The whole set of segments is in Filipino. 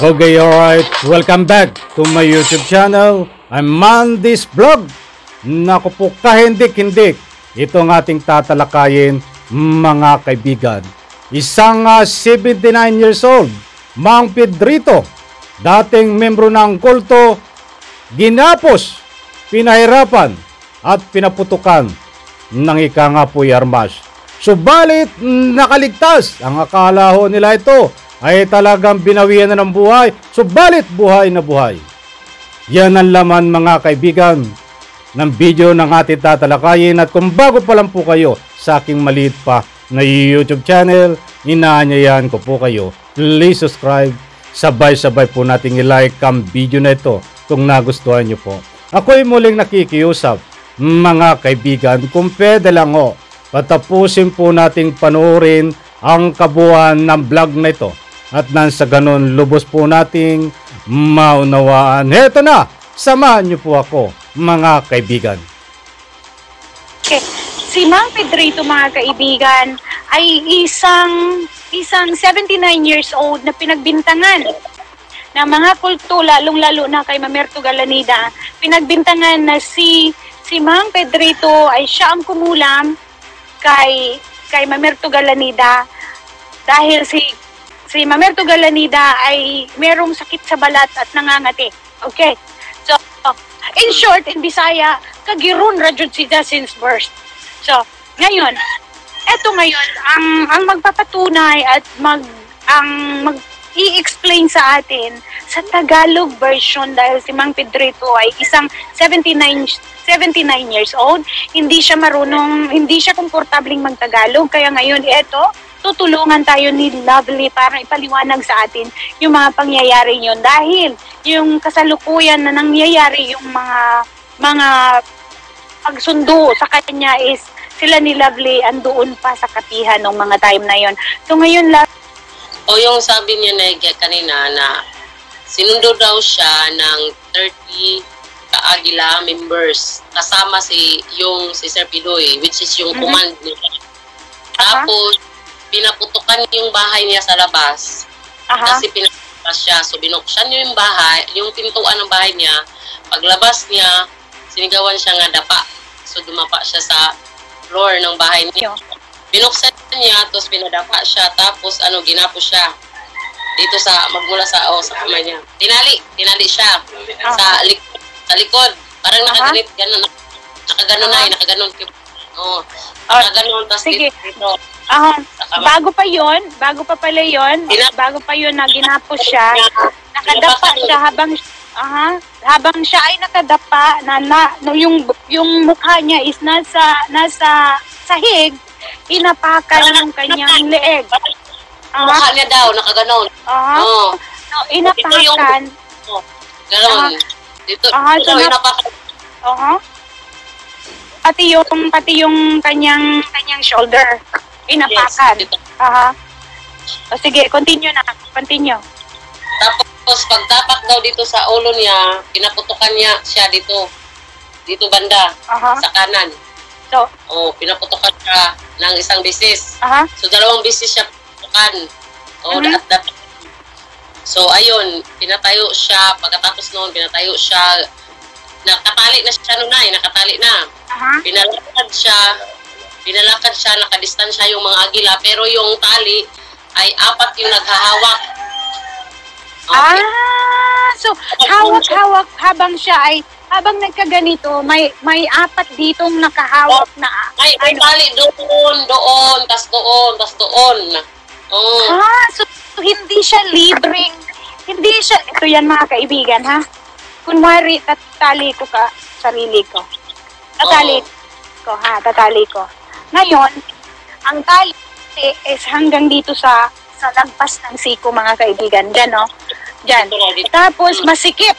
Okay, alright. Welcome back to my YouTube channel. I'm Mandy's Vlog. Naku po, kahindik-hindik. Ito ang ating tatalakayin, mga kaibigan. Isang 79 years old, Mang Pedrito, dating membro ng kulto, ginapos, pinahirapan, at pinaputukan ng ika nga po'y armas. Subalit, nakaligtas. Ang akala ho nila ito ay talagang binawian na ng buhay, subalit buhay na buhay. Yan ang laman, mga kaibigan, ng video ng ating tatalakayin. At kung bago pa lang po kayo sa aking maliit pa na YouTube channel, inaanyayahan ko po kayo, please subscribe. Sabay-sabay po nating i-like ang video na ito kung nagustuhan nyo po. Ako'y muling nakikiusap, mga kaibigan, kung pwede lang ho, patapusin po nating panoorin ang kabuuan ng vlog na ito. At nang sa ganon, lubos po nating maunawaan. Heto na, samahan niyo po ako, mga kaibigan. Okay. Si Mang Pedrito, mga kaibigan, ay isang 79 years old na pinagbintangan ng mga kulto, lalong-lalo na kay Mamerto Galanida. Pinagbintangan na si Mang Pedrito ay siya ang kumulam kay Mamerto Galanida dahil si Mamerto Galanida ay merong sakit sa balat at nangangati. Okay. So, in short, in Bisaya, kagirun rajud siya since birth. So, ngayon, ang magpapatunay at i-explain sa atin sa Tagalog version dahil si Mang Pedrito ay isang 79 years old, hindi siya komportabling mag-Tagalog. Kaya ngayon, tutulungan tayo ni Lovely para ipaliwanag sa atin yung mga pangyayari yun. Dahil yung kasalukuyan na nangyayari, yung mga pagsundo sa kanya is sila ni Lovely andoon pa sa katihan ng mga time na yon. So ngayon, o yung sabi niya na kanina na sinundo daw siya ng 30 ka-Agila members kasama si Sir Pidoy, which is yung command niya. Tapos pinaputukan yung bahay niya sa labas. Kasi pinaputukan siya. So, binuksan niyo yung bahay, yung pintuan ng bahay niya. Paglabas niya, sinigawan siya nga dapa. So, dumapa siya sa floor ng bahay niya. Binuksan niya, tapos pinadapa siya. Tapos, ginapos siya. Dito magmula sa kamay niya. Tinali siya. Sa likod. Parang nakagalit. Nakaganon na nakaganon. Nakaganon. Tapos dito. Bago pa pala yon na ginapos siya, nakadapa siya habang siya ay nakadapa yung mukha niya is nasa sahig, inapakan yung kanyang leeg. Mukha niya daw nakaganon. So, inapakan. Ganon. Dito inapakan. Pati yung kanyang shoulder. Inapakan. O sige, continue. Tapos pagtapak daw dito sa ulo niya, pinaputukan niya siya dito banda, sa kanan. So, pinaputukan siya ng isang beses. So, 2 beses siya putukan. So, ayun, pinatayo siya. Pagkatapos noon, pinatayo siya. Nakatali na siya nakatali na. Pinalakad siya, nakadistansya yung mga agila, pero yung tali ay 4 yung naghahawak. Okay. So hawak-hawak habang nagkaganito, may 4 ditong nakahawak na. May tali doon, tas doon. So hindi siya libreng, ito yan, mga kaibigan, ha? Kunwari, tatali ko sarili ko. Tatali ko. Ngayon, ang tali is hanggang dito sa lagpas ng siko, mga kaibigan. Diyan, no? Diyan. Tapos, masikip.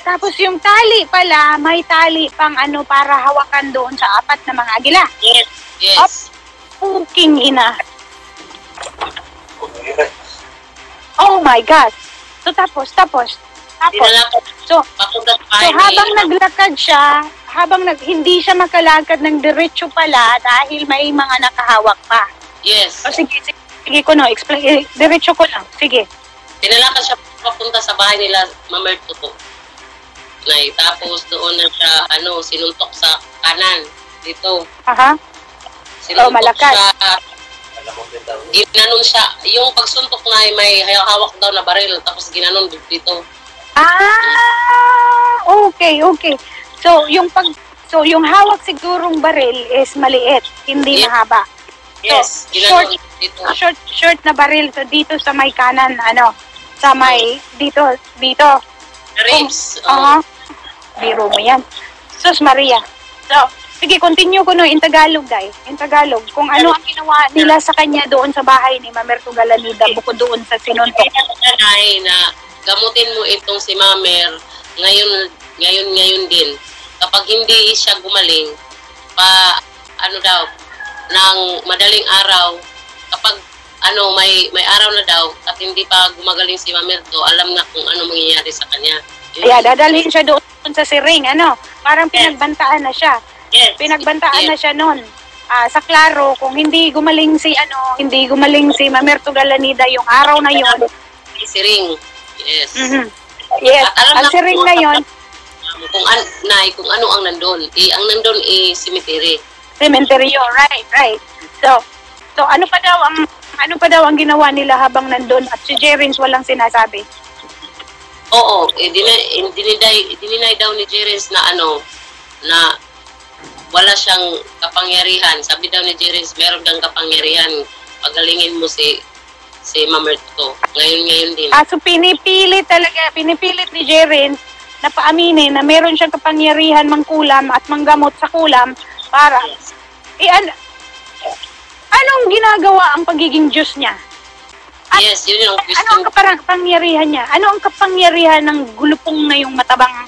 Tapos, yung tali pala, may tali pang para hawakan doon sa 4 na mga agila. Yes. Puking ina. Oh my God. So, tapos. So habang naglakad siya, hindi siya makalakad ng diretso pala dahil may mga nakahawak pa. Yes. O sige ko no, explain, diretso ko lang. Sige. Tinalakan siya papunta sa bahay nila, Mamerto po. Nay, tapos doon na siya, sinuntok sa kanan. Dito. Aha. Sinuntok malakas. siya. Ginanon siya. Yung pagsuntok na may hawak daw na baril. Tapos ginanon dito. Okay. So, yung hawak sigurong baril is maliit, hindi mahaba. Yes, so, short na baril so dito sa may kanan, sa may dito. Ribs. Biro mo yan. Sus Maria. So, sige, continue ko in Tagalog, guys. In Tagalog, kung ano ang ginawa nila sa kanya doon sa bahay ni Mamerto Galanida bukod doon sa sinuntok. Ay, na gamutin mo itong si Mamer ngayon din. Kapag hindi siya gumaling, ng madaling araw, kapag may araw na daw at hindi pa gumagaling si Mamerto, alam na kung ano mangyayari sa kanya. Kaya dadalhin siya doon sa siring, parang pinagbantaan na siya. Yes. Pinagbantaan na siya noon. Sa klaro, kung hindi gumaling si Mamerto Galanida yung araw na yon. Siring. Yes. Mm-hmm. Yes. Ang siring na yon. Kung ano ang nandun. Ang nandun cemetery. Cementerio, right. So ano pa daw ang ginawa nila habang nandun at si Jerins walang sinasabi? Oo, dininay daw ni Jerins na na wala siyang kapangyarihan. Sabi daw ni Jerins, meron kang kapangyarihan. Pagalingin mo si Mamerto. Ngayon din. So pinipilit ni Jerins na paaminin na meron siyang kapangyarihan mangkulam at manggamot sa kulam para anong ginagawa ang pagiging Diyos niya? Yes, yun yung question. Ano ang kapangyarihan niya? Ano ang kapangyarihan ng gulupong na yung matabang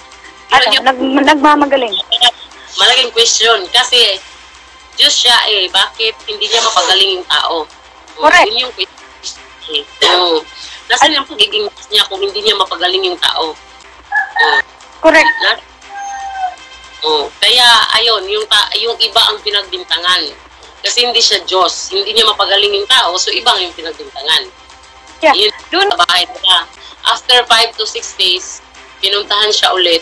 nagmamagaling? Malaking question. Kasi Diyos siya bakit hindi niya mapagaling yung tao? Correct. Yun yung question. Nasaan yung pagiging Diyos niya kung hindi niya mapagaling yung tao? Correct. Kaya ayun, yung iba ang pinagbintangan. Kasi hindi siya Diyos, hindi niya mapagaling yung tao, so ibang yung pinagbintangan. Yeah. Yun sa bahay nila. After 5 to 6 days, pinuntahan siya ulit.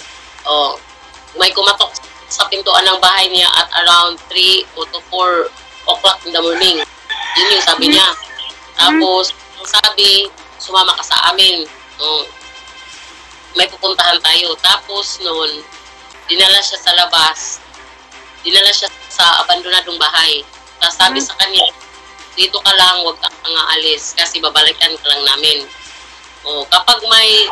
May kumatok sa pintuan ng bahay niya at around 3 to 4 o'clock in the morning. Yun yung sabi niya. Tapos, sabi, sumama ka sa amin. May pupuntahan tayo. Tapos noon, dinala siya sa labas. Dinala siya sa abandonadong bahay. Tapos sabi sa kanya, dito ka lang, huwag ka nga alis kasi babalikan ka lang namin. Kapag may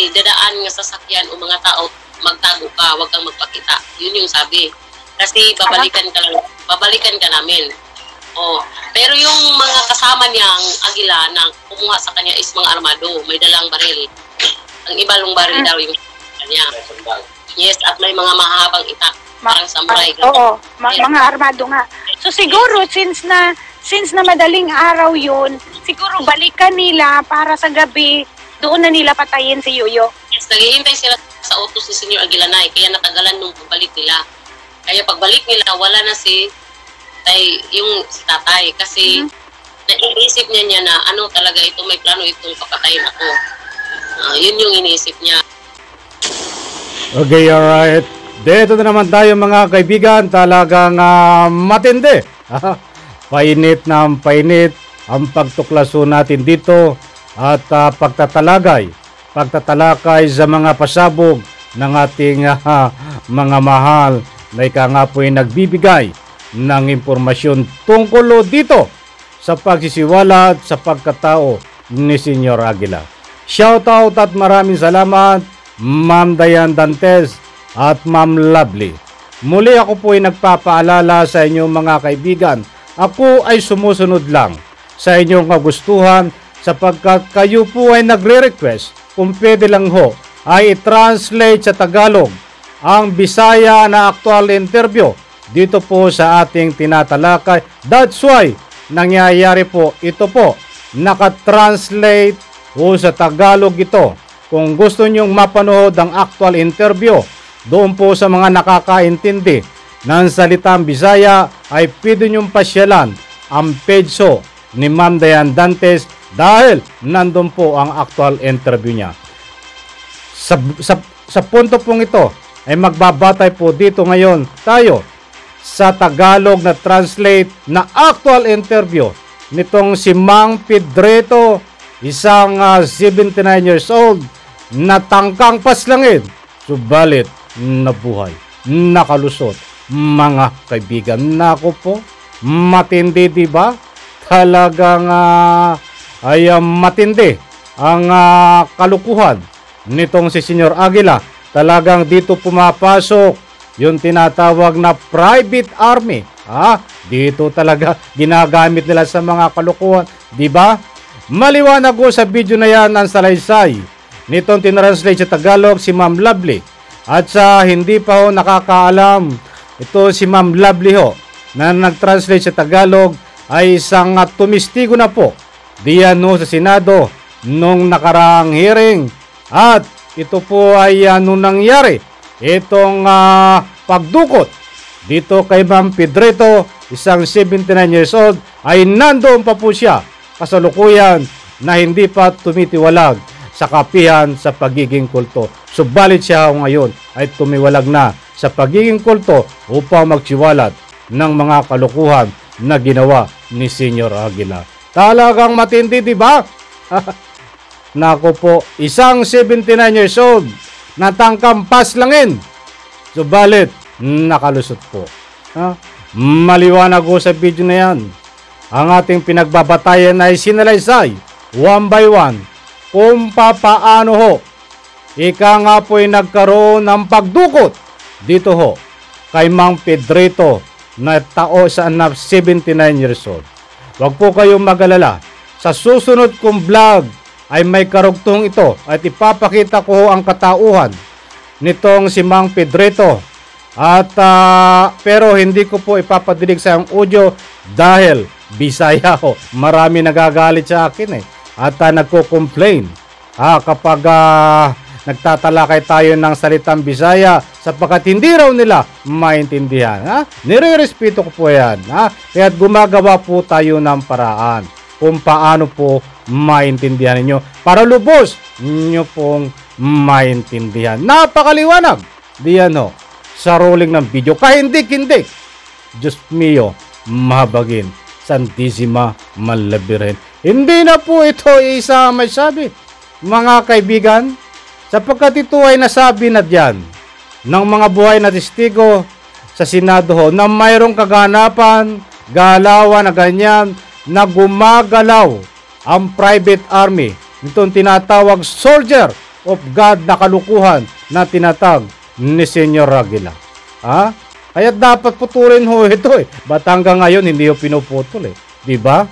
dadaan nga sasakyan o mga tao, magtago ka, huwag kang magpakita. Yun yung sabi. Kasi babalikan ka namin. Pero yung mga kasama niyang agila na kumuha sa kanya is mga armado, may dalang baril. Ang iba lang baril daw yung kanya. Yes, at may mga mahabang itak. Parang samurai. Oo, mga armado nga. So siguro since na madaling araw yun, siguro balikan nila para sa gabi, doon na nila patayin si Yoyo. Yes, naghihintay sila sa utos ni Senyor Aguilanay, kaya natagalan nung pagbalik nila. Kaya pagbalik nila, wala na si tatay. Kasi naiisip niya na talaga ito, may plano itong papatayin ako. Yun yung iniisip niya. Okay, alright. Dito na naman tayo mga kaibigan, talagang matindi. Painit na ang painit ang pagtuklaso natin dito at pagtatalakay sa mga pasabog ng ating mga mahal na ika nga po'y nagbibigay ng impormasyon tungkol dito sa pagsisiwala at sa pagkatao ni Senyor Aguila. Shoutout at maraming salamat Ma'am Diane Dantes at Ma'am Lovely. Muli ako po ay nagpapaalala sa inyong mga kaibigan. Ako ay sumusunod lang sa inyong kagustuhan sapagkat kayo po ay nagre-request kung pwede lang ho ay i-translate sa Tagalog ang Bisaya na actual interview dito po sa ating tinatalakay. That's why nangyayari po ito po, nakatranslate o sa Tagalog ito. Kung gusto nyong mapanood ang actual interview doon po sa mga nakakaintindi ng salitang Bisaya ay pwede nyong pasyalan ang page ni Ma'am Diane Dantes dahil nandun po ang actual interview niya. Sa punto pong ito ay magbabatay po dito ngayon tayo sa Tagalog na translate na actual interview nitong si Mang Pedrito, isang 79 years old na tangkang paslangin, subalit nabuhay, nakalusot. Mga kaibigan, nako po, matindi, di ba? Talagang ay matindi ang kalukuhan nitong si Senyor Aguila. Talagang dito pumapasok yung tinatawag na private army. Dito talaga ginagamit nila sa mga kalukuhan, di ba? Maliwanag ko sa video na yan ang salaysay nitong tinranslate sa Tagalog si Ma'am Lovely. At sa hindi pa ho nakakaalam, ito si Ma'am Lovely ho na nag-translate sa Tagalog ay isang tumistigo na po diyan no sa Senado nung nakaraang hearing. At ito po ay nung nangyari itong pagdukot dito kay Ma'am Pedrito, isang 79 years old, ay nandoon pa po siya kasalukuyan na hindi pa tumitiwalag sa kapihan sa pagiging kulto. Subalit siya ngayon ay tumiwalag na sa pagiging kulto upang magsiwalat ng mga kalukuhan na ginawa ni Senyor Aguila. Talagang matindi, di ba? Nako po, isang 79 years old na tangkang paslangin, subalit nakalusot po. Maliwanag ko sa video na yan. Ang ating pinagbabatayan ay sinalaysay one by one kung papaano ho ika nga po ay nagkaroon ng pagdukot dito ho kay Mang Pedrito na tao sa 79 years old. Huwag po kayong mag-alala. Sa susunod kong vlog ay may karugtong ito at ipapakita ko ang katauhan nitong si Mang Pedrito. At pero hindi ko po ipapadinig sa ang audio dahil Bisaya ho. Marami nagagalit sa akin at nagko-complain kapag nagtatalakay tayo ng salitang Bisaya sapagkat hindi raw nila maintindihan. Nire-respeto ko po yan. Kaya gumagawa po tayo ng paraan kung paano po maintindihan ninyo para lubos nyo pong maintindihan. Napakaliwanag diyan ho sa rolling ng video. Kahindik-hindik. Diyos mio, mahabagin. Santissima Malabirin. Hindi na po ito isa may sabi, mga kaibigan, sapagkat ito ay nasabi na diyan ng mga buhay na testigo sa Senado ho, na mayroong kaganapan, galawan na ganyan, na gumagalaw ang private army, itong tinatawag soldier of God na kalukuhan na tinatag ni Senyor Aguila. Kaya dapat putulin ho ito Ba't hanggang ngayon hindi ho pinuputol Diba?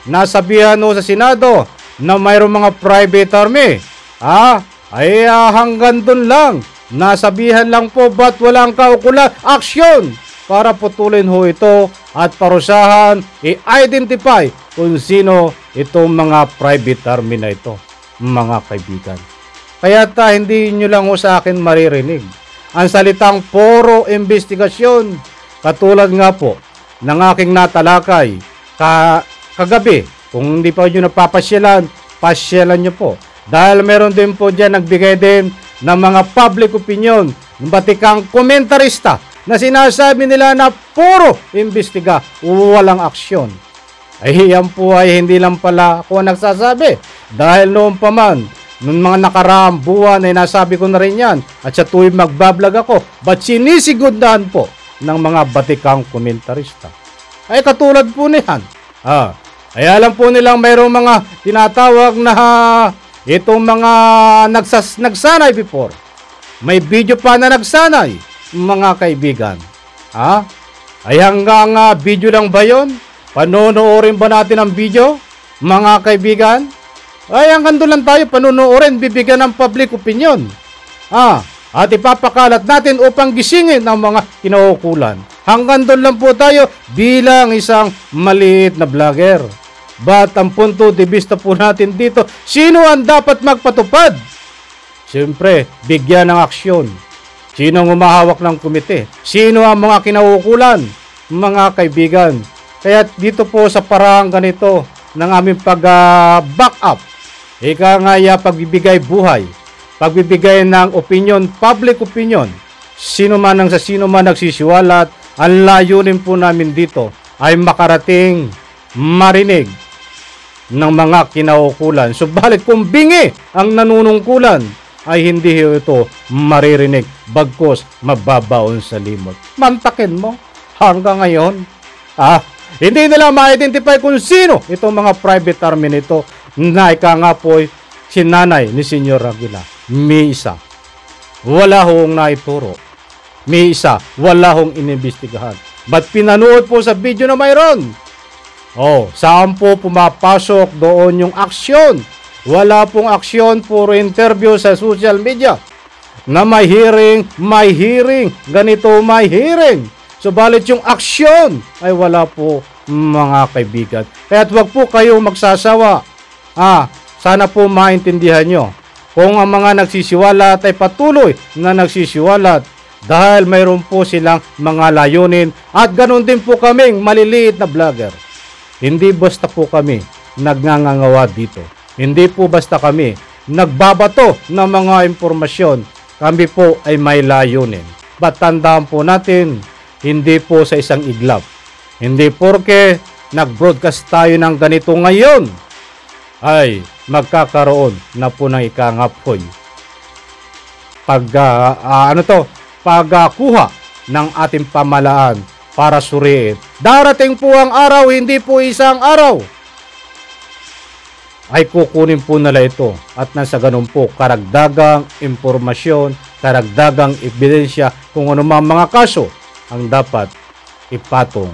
Nasabihan ho sa Senado na mayroong mga private army. Hanggang dun lang. Nasabihan lang po ba't walang kaukulan aksyon para putulin ho ito at parusahan, i-identify kung sino itong mga private army na ito, mga kaibigan. Kaya hindi nyo lang ho sa akin maririnig ang salitang puro investigasyon, katulad nga po ng aking natalakay kagabi. Kung hindi pa nyo napapasyalan, pasyalan nyo po. Dahil meron din po dyan nagbigay din ng mga public opinion, ng batikang komentarista na sinasabi nila na puro investiga, walang aksyon. Yan po ay hindi lang pala ako nagsasabi. Dahil noon pa man, noong mga nakaraang buwan ay nasabi ko na rin yan. At sa tuwing magbablog ako, ba't sinisigundahan po ng mga batikang komentarista? Ay katulad po niyan. Ay alam po nilang mayroong mga tinatawag na itong mga nagsanay before. May video pa na nagsanay, mga kaibigan. Ay hanggang video lang ba yun? Panonoorin ba natin ang video, mga kaibigan? Ay hanggang doon lang tayo panonoorin, bibigyan ng public opinion. At ipapakalat natin upang gisingin ang mga kinaukulan. Hanggang doon lang po tayo bilang isang maliit na vlogger. But ang punto de vista po natin dito, sino ang dapat magpatupad? Siyempre, bigyan ng aksyon. Sino ang umahawak ng komite? Sino ang mga kinaukulan? Mga kaibigan. Kaya dito po sa parang ganito, ng aming pag-back up. Ika nga pagbibigay buhay, pagbibigay ng opinion, public opinion. Sino man sa sino man nagsisiwalat, ang layunin po namin dito ay makarating, marinig ng mga kinaukulan. Subalit kung bingi ang nanunungkulan, ay hindi ito maririnig, bagkus mababaon sa limot. Mantakin mo hanggang ngayon. Hindi nila ma-identify kung sino itong mga private army nito na ika nga po si nanay ni Senyor Aguila. May isa, wala hong naituro. May isa, wala hong inimbestigahan. Ba't pinanood po sa video na mayroon? Saan po pumapasok doon yung aksyon? Wala pong aksyon, puro interview sa social media. Na may hearing, ganito may hearing. Subalit yung aksyon ay wala po, mga kaibigan. Kaya't wag po kayo magsasawa. Sana po maintindihan nyo. Kung ang mga nagsisiwalat ay patuloy na nagsisiwalat dahil mayroon po silang mga layunin at ganun din po kaming maliliit na vlogger. Hindi basta po kami nagngangawa dito. Hindi po basta kami nagbabato ng mga impormasyon. Kami po ay may layunin. But tandaan po natin, hindi po sa isang iglap. Hindi porke nag-broadcast tayo ng ganito ngayon ay magkakaroon na po ng ikangapoy pagkuha ng ating pamalaan para suriin. Darating po ang araw, hindi po isang araw, ay kukunin po nila ito at nasa ganun po karagdagang impormasyon, karagdagang ebidensya kung ano mga kaso ang dapat ipatong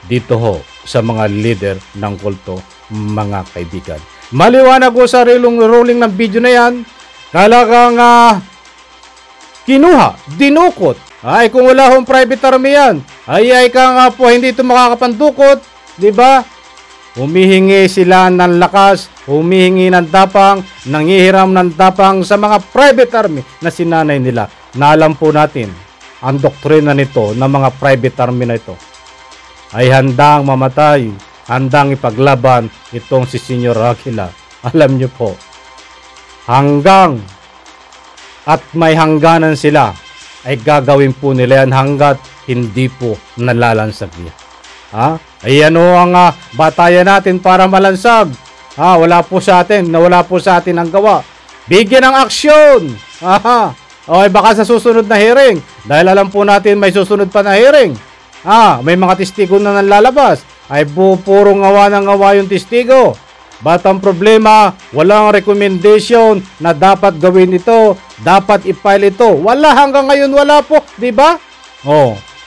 dito ho sa mga leader ng kulto, mga kaibigan. Maliwanag ko sa ruling ng video na yan, talagang kinuha, dinukot. Ay kung wala hong private army yan, ay ka nga po hindi ito makakapandukot, di ba? Humihingi sila ng lakas, humihingi ng tapang, nanghihiram ng tapang sa mga private army na sinanay nila. Naalam po natin, ang doktrina nito ng mga private army na ito ay handang mamatay, handang ipaglaban itong si Senyor Aguila. Alam nyo po, hanggang at may hangganan sila ay gagawin po nila yan hanggat hindi po nalalansag niya. Ayan o ang batayan natin para malansag. Wala po sa atin ang gawa. Bigyan ng aksyon. Okay, baka sa susunod na hearing, dahil alam po natin may susunod pa na hearing. May mga testigo na nalalabas. Ay puro ngawa ng ngawa yung testigo. But ang problema, walang recommendation na dapat gawin ito, dapat i-file ito. Wala hanggang ngayon, wala po, di ba?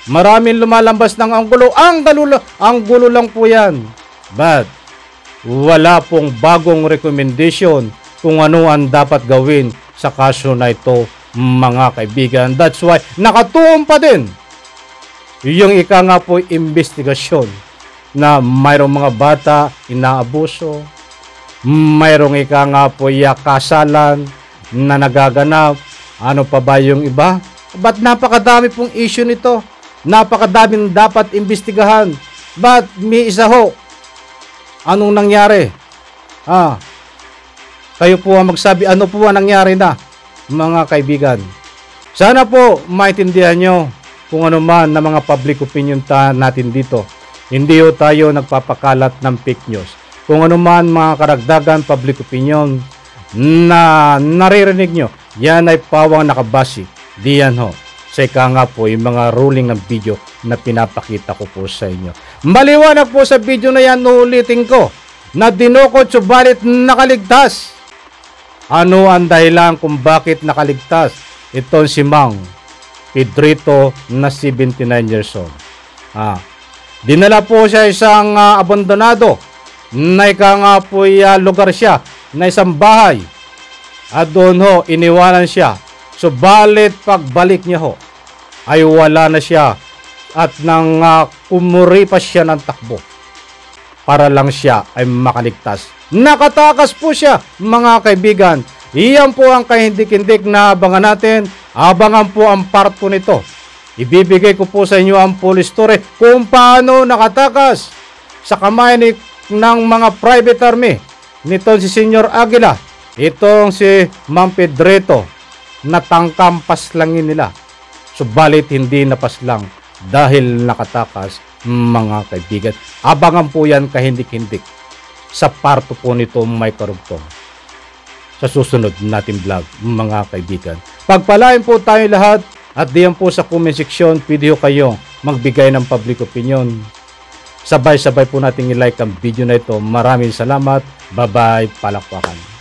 Maraming lumalambas ng anggulo. Ang gulo lang po yan. But wala pong bagong recommendation kung ano ang dapat gawin sa kaso na ito, mga kaibigan. That's why nakatuon pa din yung ika nga po investigasyon na mayroong mga bata inaabuso, mayroong ika nga po kasalan na nagaganap. Ano pa ba yung iba? Ba't napakadami pong issue nito? Napakadaming dapat imbestigahan. Ba't may isa ho? Anong nangyari? Kayo po ang magsabi, ano po ang nangyari na, mga kaibigan? Sana po maintindihan nyo kung ano man na mga public opinion natin dito. Hindi ho tayo nagpapakalat ng fake news. Kung ano man mga karagdagan public opinion na naririnig nyo, yan ay pawang nakabasi. Diyan ho. Sa ika nga po yung mga ruling ng video na pinapakita ko po sa inyo. Maliwanag po sa video na yan, uulitin ko, na dinukot subalit nakaligtas. Ano ang dahilan kung bakit nakaligtas itong si Mang Pedrito na 79 years old? Dinala po siya isang abandonado na ika nga po lugar siya na isang bahay. At doon ho, iniwanan siya. Subalit pagbalik niya ho, ay wala na siya at nang kumuri pa siya ng takbo para lang siya ay makaligtas. Nakatakas po siya, mga kaibigan. Iyan po ang kahindik-hindik na abangan natin. Abangan po ang part po nito. Ibibigay ko po sa inyo ang full story kung paano nakatakas sa kamay ni ng mga private army nito si Senyor Aguila, itong si Ma'am Pedrito, natangkampas langin nila. Subalit hindi napaslang dahil nakatakas, mga kaibigan. Abangan po yan kahindik-hindik sa parto po nito may karugtong sa susunod nating vlog, mga kaibigan. Pagpalain po tayo lahat at diyan po sa comment section, pwede kayo magbigay ng public opinion. Sabay-sabay po nating i-like ang video na ito. Maraming salamat. Bye-bye. Palakpakan.